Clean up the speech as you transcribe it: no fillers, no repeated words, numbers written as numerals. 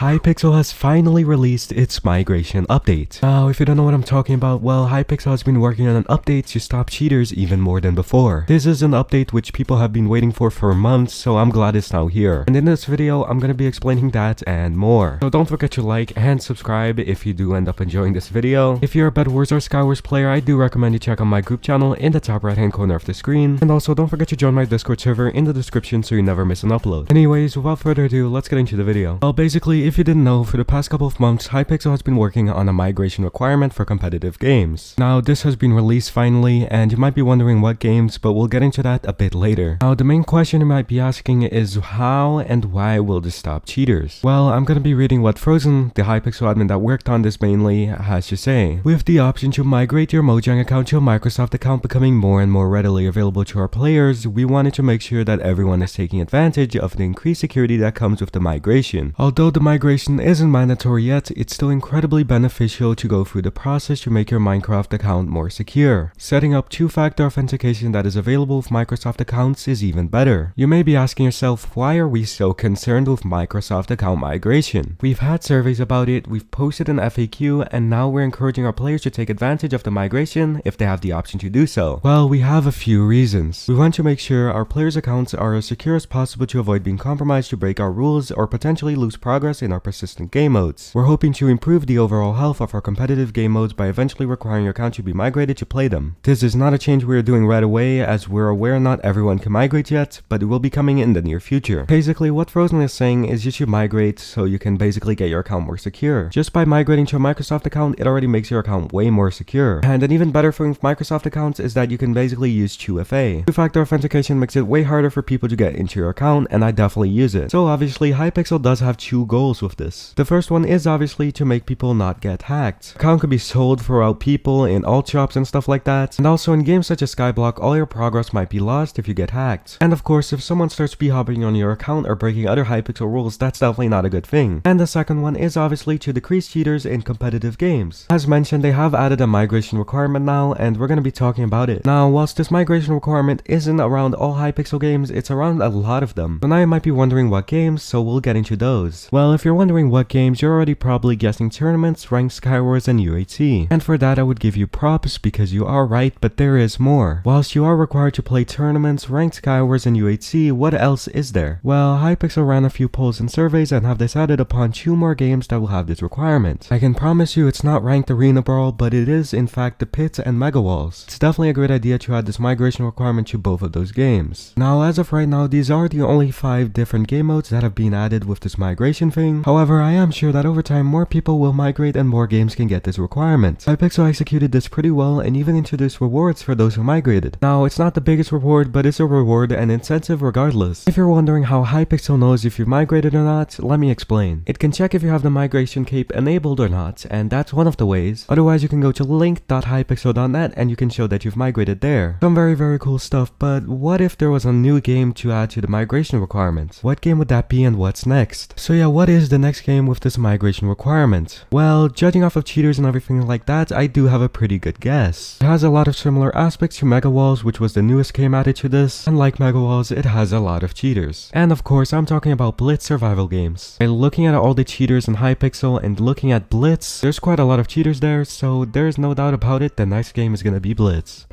Hypixel has finally released its migration update. Now, if you don't know what I'm talking about, well, Hypixel has been working on an update to stop cheaters even more than before. This is an update which people have been waiting for months, so I'm glad it's now here. And in this video, I'm gonna be explaining that and more. So don't forget to like and subscribe if you do end up enjoying this video. If you're a Bed Wars or Skywars player, I do recommend you check out my group channel in the top right hand corner of the screen. And also don't forget to join my Discord server in the description so you never miss an upload. Anyways, without further ado, let's get into the video. Well, basically, if you didn't know, for the past couple of months, Hypixel has been working on a migration requirement for competitive games. Now, this has been released finally, and you might be wondering what games, but we'll get into that a bit later. Now, the main question you might be asking is how and why will this stop cheaters? Well, I'm gonna be reading what Frozen, the Hypixel admin that worked on this mainly, has to say. With the option to migrate your Mojang account to a Microsoft account becoming more and more readily available to our players, we wanted to make sure that everyone is taking advantage of the increased security that comes with the migration. Although the migration isn't mandatory yet, it's still incredibly beneficial to go through the process to make your Minecraft account more secure. Setting up two-factor authentication that is available with Microsoft accounts is even better. You may be asking yourself, why are we so concerned with Microsoft account migration? We've had surveys about it, we've posted an FAQ, and now we're encouraging our players to take advantage of the migration if they have the option to do so. Well, we have a few reasons. We want to make sure our players' accounts are as secure as possible to avoid being compromised to break our rules or potentially lose progress in our persistent game modes. We're hoping to improve the overall health of our competitive game modes by eventually requiring your account to be migrated to play them. This is not a change we are doing right away, as we're aware not everyone can migrate yet, but it will be coming in the near future. Basically, what Frozen is saying is you should migrate so you can basically get your account more secure. Just by migrating to a Microsoft account, it already makes your account way more secure. And an even better thing with Microsoft accounts is that you can basically use 2FA. Two-factor authentication makes it way harder for people to get into your account, and I definitely use it. So obviously, Hypixel does have two goals with this. The first one is obviously to make people not get hacked. Account could be sold throughout people in alt shops and stuff like that, and also in games such as Skyblock, all your progress might be lost if you get hacked. And of course, if someone starts b-hopping on your account or breaking other Hypixel rules, that's definitely not a good thing. And the second one is obviously to decrease cheaters in competitive games. As mentioned, they have added a migration requirement now, and we're going to be talking about it. Now, whilst this migration requirement isn't around all Hypixel games, it's around a lot of them. So now you might be wondering what games, so we'll get into those. Well, if you're wondering what games, you're already probably guessing tournaments, ranked Skywars, and UAT. And for that, I would give you props because you are right, but there is more. Whilst you are required to play tournaments, ranked Skywars, and UAT, what else is there? Well, Hypixel ran a few polls and surveys and have decided upon 2 more games that will have this requirement. I can promise you it's not ranked Arena Brawl, but it is in fact the Pit and Mega Walls. It's definitely a great idea to add this migration requirement to both of those games. Now, as of right now, these are the only 5 different game modes that have been added with this migration thing. However, I am sure that over time more people will migrate and more games can get this requirement. Hypixel executed this pretty well and even introduced rewards for those who migrated. Now, it's not the biggest reward, but it's a reward and incentive regardless. If you're wondering how Hypixel knows if you've migrated or not, let me explain. It can check if you have the migration cape enabled or not, and that's one of the ways. Otherwise, you can go to link.hypixel.net and you can show that you've migrated there. Some very cool stuff, but what if there was a new game to add to the migration requirement? What game would that be and what's next? So yeah, what is the next game with this migration requirement? Well, judging off of cheaters and everything like that, I do have a pretty good guess. It has a lot of similar aspects to Mega Walls, which was the newest game added to this, and like Mega Walls, it has a lot of cheaters. And of course, I'm talking about Blitz survival games. By looking at all the cheaters in Hypixel and looking at Blitz, there's quite a lot of cheaters there, so there's no doubt about it, the next game is gonna be Blitz.